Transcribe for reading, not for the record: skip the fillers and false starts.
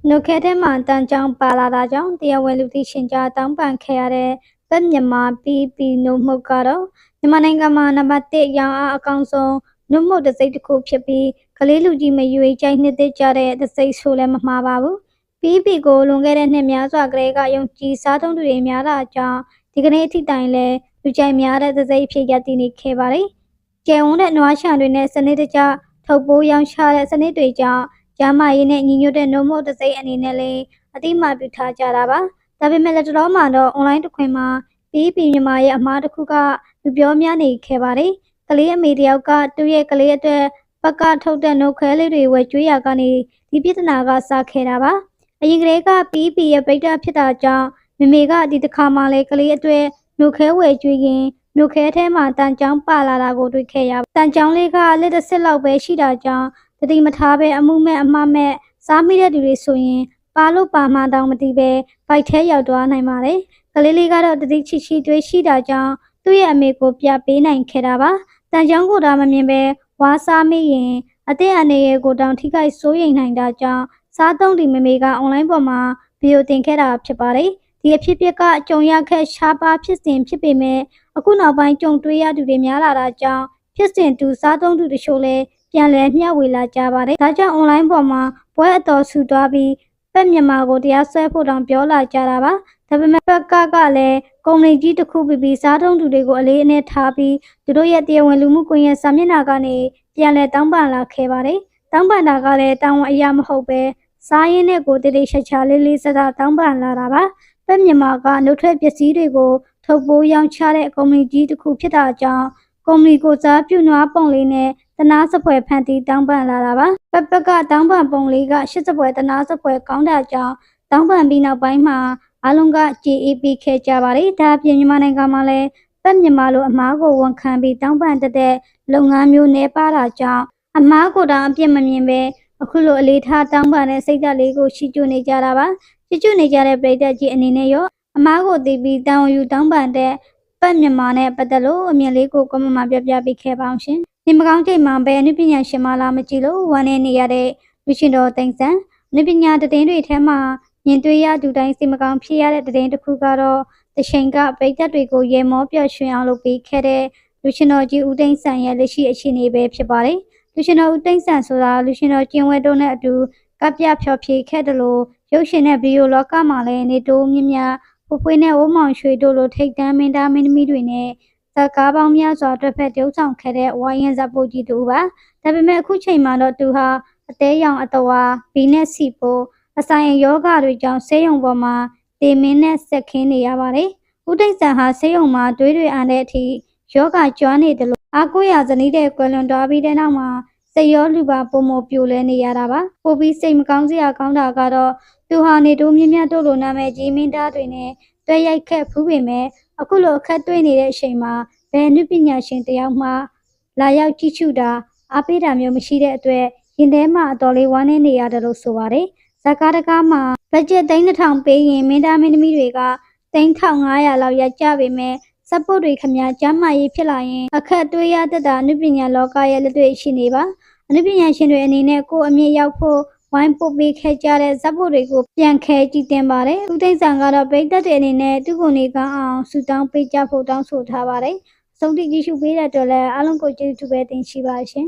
နိုခဲထဲမှာတန်ကြောင်ပါလာတာကြောင့်တရားဝင်လူသိရှင်ကြားတောင်းပန်ခဲ့ရတဲ့ဗက်မြန်မာPEPနှုတ်မှုကတော့မြန်မာနိုင်ငံမှာနံပါတ်1ရောင်းအားအကောင်းဆုံးနှုတ်မှုတစ်စိတ်တစ်ခုဖြစ်ပြီးကလေးလူကြီးမရွေးကြိုက်နှစ်သက်ကြတဲ့တစ်စိတ်ဆိုလည်းမမှားပါဘူးPEPကိုလွန်ခဲ့တဲ့နှစ်များစွာကလေးကယုံကြည်စားသုံးသူတွေများတာကြောင့်ဒီကနေ့အထိတိုင်လဲလူကြိုက်များတဲ့တစ်စိတ်ဖြစ်ရတည်နေခဲ့ပါတယ်ကျယ်ဝန်းတဲ့နွားချံတွေနဲ့စနစ်တကျထုတ်ပိုးရောင်းချတဲ့စနစ်တွေကြောင့်ကျမရေးနဲ့ညီညွတ်တဲ့နှုတ်မှုတစ်စိတ်အနေနဲ့လည်းအတိမပြုထားကြတာပါဒါပေမဲ့လက်တော်မှာတော့အွန်လိုင်းတစ်ခွင်မှာPEPမြန်မာရဲ့အမှားတစ်ခုကလူပြောများနေခဲ့ပါတယ်ကလေးအမေတယောက်ကသူ့ရဲ့ကလေးအတွက်ပကထုတ်တဲ့နှုတ်ခဲလေးတွေဝယ်ကျွေးရကနေဒီပြဿနာကစခဲ့တာပါအရင်ကလေးကPEPရဲ့ပိတ်တာဖြစ်တာကြောင့်မမေကဒီတစ်ခါမှလည်းကလေးအတွက်နှုတ်ခဲဝယ်ကျွေးရင်နှုတ်ခဲထဲမှာတန်ကြောင်ပါလာတာကိုတွေ့ခဲ့ရတန်ကြောင်လေးကလက်တစ်စစ်လောက်ပဲရှိတာကြောင့်တတိမထားပဲအမှုမဲ့အမှားမဲ့စားမိတဲ့သူတွေဆိုရင်ပါလို့ပါမှတောင်မသိပဲဘိုက်ထဲရောက်သွားနိုင်ပါတယ်ကလေးလေးကတော့တတိချီချီတွေးရှိတာကြောင့်သူ့ရဲ့အမေကိုပြပေးနိုင်ခဲ့တာပါတန်ကြောင်ကိုတော့မမြင်ပဲဝါစားမိရင်အသက်အနေရဲ့ကိုတောင်ထိခိုက်စိုးရိမ်နိုင်တာကြောင့်စားသုံးဒီမမေကအွန်လိုင်းပေါ်မှာဗီဒီယိုတင်ခဲ့တာဖြစ်ပါတယ်ဒီအဖြစ်ကကြုံရခဲ့ရှားပါဖြစ်စဉ်ဖြစ်ပေမဲ့အခုနောက်ပိုင်းကြုံတွေ့ရသူတွေများလာတာကြောင့်ဖြစ်စဉ်တူစားသုံးသူတချို့လည်းပြန်လည်မျှဝေလာကြပါတယ်ဒါကြောင့်အွန်လိုင်းပေါ်မှာပွဲအတော်ဆူသွားပြီးဗက်မြန်မာကိုတရားစွဲဖို့တောင်ပြောလာကြတာပါဒါပေမဲ့ဘက်ကလည်းကုမ္ပဏီကြီးတစ်ခုပြီးစားသုံးသူတွေကိုအလေးအနက်ထားပြီးသူတို့ရဲ့တရားဝင်လူမှုကွန်ရက်စာမျက်နှာကနေပြန်လည်တောင်းပန်လာခဲ့ပါတယ်တောင်းပန်တာကလည်းတောင်းဝန်အရာမဟုတ်ပဲစားရင်းနဲ့ကိုတတိချာချာလေးစကားတောင်းပန်လာတာပါဗက်မြန်မာကနှုတ်ထွက်ပစ္စည်းတွေကိုထုတ်ပိုးရောင်းချတဲ့ကုမ္ပဏီကြီးတစ်ခုဖြစ်တာကြောင့်ကုမ္ပဏီကိုစားပြုနွားပုံလေးနဲ့တနာစပွဲဖန်တီးတောင်းပန်လာတာပါပကတောင်းပန်ပုံလေးက80ပွဲတနာစပွဲကောင်းတာကြောင့်တောင်းပန်ပြီးနောက်ပိုင်းမှာအလုံးက GEP ခဲ့ကြပါတယ်ဒါအပြင်မြန်မာနိုင်ငံမှာလည်းဗက်မြန်မာလိုအမားကိုဝန်ခံပြီးတောင်းပန်တဲ့လုပ်ငန်းမျိုးနေပါတာကြောင့်အမားကိုတောင်အပြစ်မမြင်ပဲအခုလိုအလေးထားတောင်းပန်တဲ့စိတ်ဓာတ်လေးကိုရှိကျွနေကြတာပါရှိကျွနေကြတဲ့ပြည်သက်ကြီးအနေနဲ့ရောအမားကိုသိပြီးတောင်းယူတောင်းပန်တဲ့ဗက်မြန်မာနဲ့ပတ်သက်လို့အမြင်လေးကိုကွန်မန့်မှာပြပြပေးခဲ့ပါအောင်ရှင်ဒီမကောင်းချိန်မှာဘယ်အနုပညာရှင်မလားမကြည့်လို့ဝမ်းနေရတဲ့လူရှင်တော်တိန်ဆန်အနုပညာတည်င်းတွေထဲမှာမြင်တွေ့ရသူတိုင်းစိတ်မကောင်းဖြစ်ရတဲ့တည်င်းတစ်ခုကတော့တချိန်ကပြည်သက်တွေကိုရေမောပျော်ရွှင်အောင်လုပ်ပေးခဲ့တဲ့လူရှင်တော်ကြီးဦးတိန်ဆန်ရဲ့လက်ရှိအခြေအနေပဲဖြစ်ပါတယ်လူရှင်တော်ဦးတိန်ဆန်ဆိုတာလူရှင်တော်ကျင်းဝဲတို့နဲ့အတူကပြဖျော်ဖြေခဲ့တယ်လို့ရုပ်ရှင်နဲ့ဗီဒီယိုလောကမှာလည်းနေတိုးမြင့်မြတ်ဖွေးနဲ့ဝုံမောင်ရွှေတို့လိုထိတ်တန်းမင်းသားမင်းသမီးတွေနဲ့ဇာကားပေါင်းများစွာတစ်ဖက်တုံးဆောင်ခဲ့တဲ့ဝိုင်းရန်ဇာပိုကြီးတူပါဒါပေမဲ့အခုချိန်မှာတော့သူဟာအသေးရောင်အတော်ဝါဘီနဲ့စီပိုအဆိုင်ယောဂတွေကြောင့်ဆေးရုံပေါ်မှာတေမင်းနဲ့ဆက်ခင်းနေရပါတယ်ဦးတိတ်ဆန်ဟာဆေးရုံမှာတွေးတွေအားတဲ့အထိယောဂကျွမ်းနေတယ်လို့အာကိုရဇနီးတဲ့ကွယ်လွန်သွားပြီးတဲ့နောက်မှာစိတ်ရောလူပါပုံမပြိုလဲနေရတာပါပိုပြီးစိတ်မကောင်းစရာကောင်းတာကတော့သူဟာနေတိုးမြင့်မြတ်တို့လိုနာမည်ကြီးမင်းသားတွေနဲ့တွေ့ရိုက်ခဲ့ဖူးပေမဲ့အခုလိုအခက်တွေ့နေတဲ့အချိန်မှာဘယ်အနုပညာရှင်တယောက်မှလာရောက်ကြည့်ရှုတာအားပေးတာမျိုးမရှိတဲ့အတွက်ရင်ထဲမှာအတော်လေးဝမ်းနေရတယ်လို့ဆိုပါတယ်ဇာကားတကားမှာဘတ်ဂျက်3000ပေးရင်မင်းသားမင်းသမီးတွေက3500လောက်ရကြပေမဲ့စပ်ပုတ်တွေခမကျမ်းမာရေးဖြစ်လာရင်အခက်တွေ့ရတတ်တာအနုပညာလောကရဲ့လက်တွေ့ရှိနေပါအနုပညာရှင်တွေအနေနဲ့ကိုယ်အမြင့်ရောက်ဖို့ဝိုင်းပုတ်ပေးခဲ့ကြတဲ့ဇက်ပုတ်တွေကိုပြန်ခဲကြည့်တင်ပါတယ်ဦးသိန်းဆန်ကတော့ပြည်သက်တွေအနေနဲ့သူ့ကိုယ်နေကောင်းအောင်ဆူတောင်းပေးကြဖို့တောင်းဆိုထားပါတယ်အဆုံးထိကြည့်ရှုပေးတဲ့အတွက်လည်းအားလုံးကိုကျေးဇူးပဲတင်ရှိပါရှင်